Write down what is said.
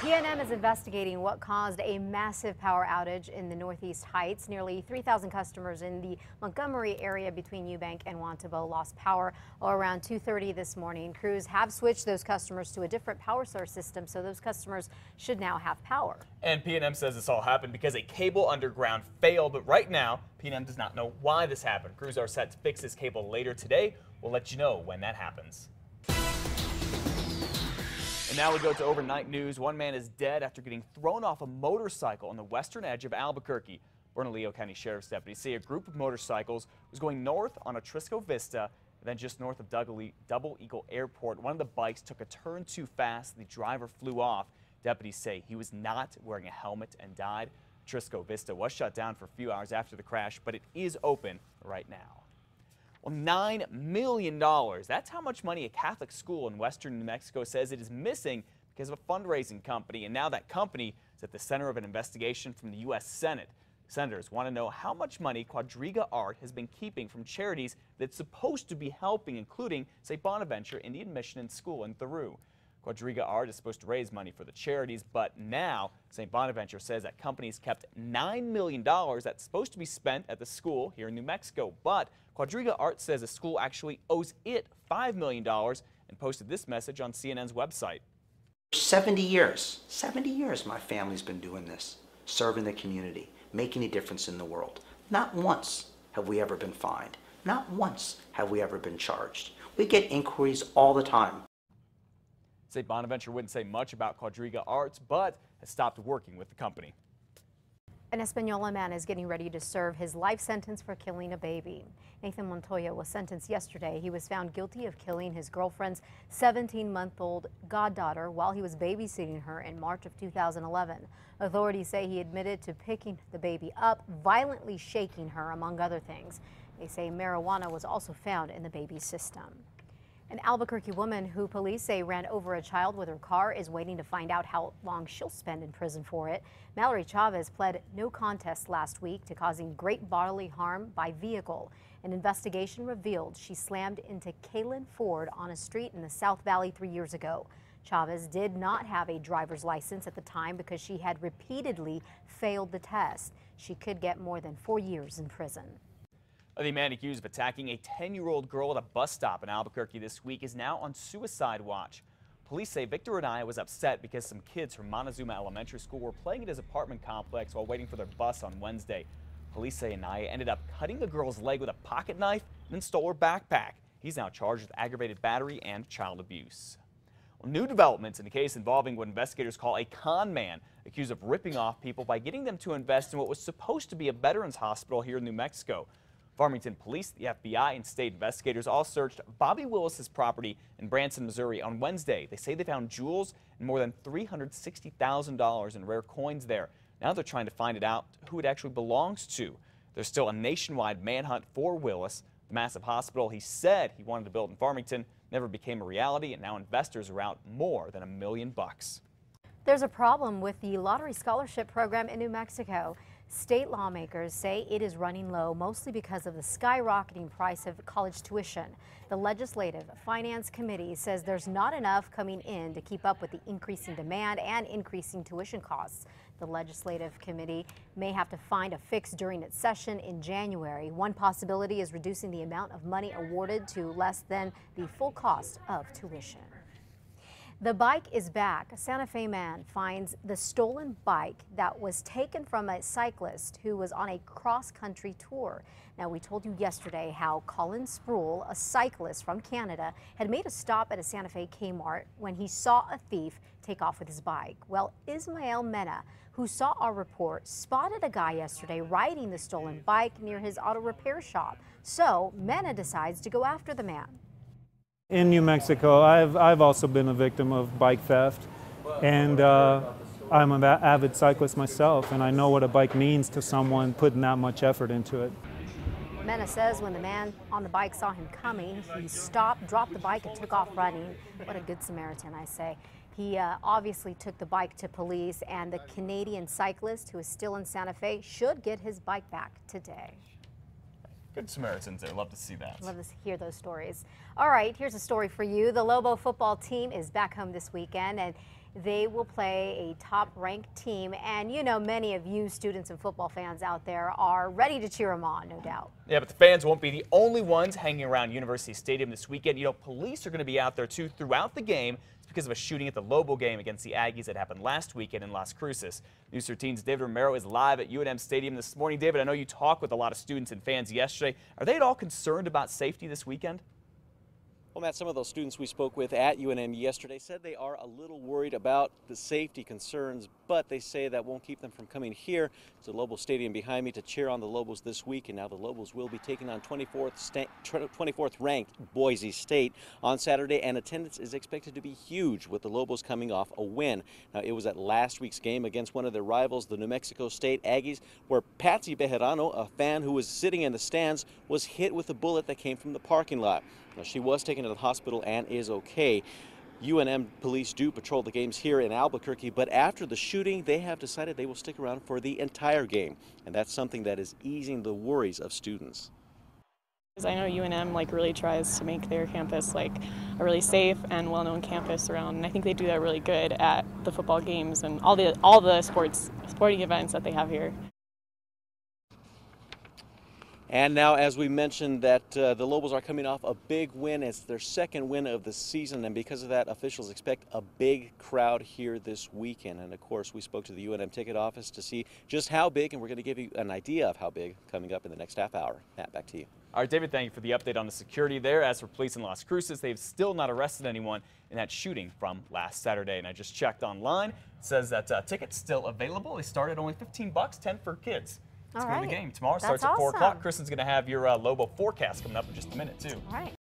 PNM is investigating what caused a massive power outage in the Northeast Heights. Nearly 3,000 customers in the Montgomery area between Eubank and Wantabo lost power around 2:30 this morning. Crews have switched those customers to a different power source system, so those customers should now have power. And PNM says this all happened because a cable underground failed, but right now PNM does not know why this happened. Crews are set to fix this cable later today. We'll let you know when that happens. And now we go to overnight news. One man is dead after getting thrown off a motorcycle on the western edge of Albuquerque. Bernalillo County Sheriff's deputies say a group of motorcycles was going north on Atrisco Vista, and then just north of Double Eagle Airport. One of the bikes took a turn too fast. The driver flew off. Deputies say he was not wearing a helmet and died. Atrisco Vista was shut down for a few hours after the crash, but it is open right now. Well, $9 million. That's how much money a Catholic school in western New Mexico says it is missing because of a fundraising company. And now that company is at the center of an investigation from the U.S. Senate. Senators want to know how much money Quadriga Art has been keeping from charities that's supposed to be helping, including St. Bonaventure Indian Mission and School in Theroux. Quadriga Art is supposed to raise money for the charities, but now St. Bonaventure says that company's kept $9 million that's supposed to be spent at the school here in New Mexico. But Quadriga Art says the school actually owes it $5 million and posted this message on CNN's website. 70 years my family's been doing this, serving the community, making a difference in the world. Not once have we ever been fined. Not once have we ever been charged. We get inquiries all the time. St. Bonaventure wouldn't say much about Quadriga Arts, but has stopped working with the company. An Espanola man is getting ready to serve his life sentence for killing a baby. Nathan Montoya was sentenced yesterday. He was found guilty of killing his girlfriend's 17-month-old goddaughter while he was babysitting her in March of 2011. Authorities say he admitted to picking the baby up, violently shaking her, among other things. They say marijuana was also found in the baby's system. An Albuquerque woman who police say ran over a child with her car is waiting to find out how long she'll spend in prison for it. Mallory Chavez pled no contest last week to causing great bodily harm by vehicle. An investigation revealed she slammed into Kaylin Ford on a street in the South Valley 3 years ago. Chavez did not have a driver's license at the time because she had repeatedly failed the test. She could get more than 4 years in prison. The man accused of attacking a 10-year-old girl at a bus stop in Albuquerque this week is now on suicide watch. Police say Victor Anaya was upset because some kids from Montezuma Elementary School were playing at his apartment complex while waiting for their bus on Wednesday. Police say Anaya ended up cutting the girl's leg with a pocket knife and then stole her backpack. He's now charged with aggravated battery and child abuse. Well, new developments in a case involving what investigators call a con man, accused of ripping off people by getting them to invest in what was supposed to be a veterans hospital here in New Mexico. Farmington Police, the FBI, and state investigators all searched Bobby Willis's property in Branson, Missouri on Wednesday. They say they found jewels and more than $360,000 in rare coins there. Now they're trying to find out who it actually belongs to. There's still a nationwide manhunt for Willis. The massive hospital he said he wanted to build in Farmington never became a reality, and now investors are out more than $1 million. There's a problem with the lottery scholarship program in New Mexico. State lawmakers say it is running low, mostly because of the skyrocketing price of college tuition. The Legislative Finance Committee says there's not enough coming in to keep up with the increasing demand and increasing tuition costs. The Legislative Committee may have to find a fix during its session in January. One possibility is reducing the amount of money awarded to less than the full cost of tuition. The bike is back. A Santa Fe man finds the stolen bike that was taken from a cyclist who was on a cross-country tour. Now, we told you yesterday how Colin Sproul, a cyclist from Canada, had made a stop at a Santa Fe Kmart when he saw a thief take off with his bike. Well, Ismael Mena, who saw our report, spotted a guy yesterday riding the stolen bike near his auto repair shop. So Mena decides to go after the man. In New Mexico, I've also been a victim of bike theft, and I'm an avid cyclist myself, and I know what a bike means to someone putting that much effort into it. Mena says when the man on the bike saw him coming, he stopped, dropped the bike, and took off running. What a good Samaritan, I say. He obviously took the bike to police, and the Canadian cyclist, who is still in Santa Fe, should get his bike back today. Good Samaritans there. Love to see that. Love to hear those stories. All right, here's a story for you. The Lobo football team is back home this weekend, and They will play a top-ranked team, and you know, many of you students and football fans out there are ready to cheer them on, no doubt. Yeah, but the fans won't be the only ones hanging around University Stadium this weekend. You know, police are going to be out there too throughout the game. It's because of a shooting at the Lobo game against the Aggies that happened last weekend in Las Cruces. News 13's David Romero is live at UNM Stadium this morning. David, I know you talked with a lot of students and fans yesterday. Are they at all concerned about safety this weekend? Well, Matt, some of those students we spoke with at UNM yesterday said they are a little worried about the safety concerns, but they say that won't keep them from coming here to Lobo Stadium behind me to cheer on the Lobos this week. And now the Lobos will be taking on 24th ranked Boise State on Saturday, and attendance is expected to be huge with the Lobos coming off a win. Now, it was at last week's game against one of their rivals, the New Mexico State Aggies, where Patsy Bejarano, a fan who was sitting in the stands, was hit with a bullet that came from the parking lot. Now, she was taken to the hospital and is okay. UNM police do patrol the games here in Albuquerque, but after the shooting, they have decided they will stick around for the entire game. And that's something that is easing the worries of students. I know UNM really tries to make their campus a really safe and well-known campus around, and I think they do that really good at the football games and all the sporting events that they have here. And now, as we mentioned, that the Lobos are coming off a big win. It's their second win of the season, and because of that, officials expect a big crowd here this weekend. And of course, we spoke to the UNM ticket office to see just how big, and we're going to give you an idea of how big coming up in the next half hour. Matt, back to you. All right, David, thank you for the update on the security there. As for police in Las Cruces, they've still not arrested anyone in that shooting from last Saturday. And I just checked online. It says that tickets still available. They start at only $15, 10 for kids. Let's go to the game. Tomorrow starts at 4 o'clock. Kristen's going to have your Lobo forecast coming up in just a minute, too. All right.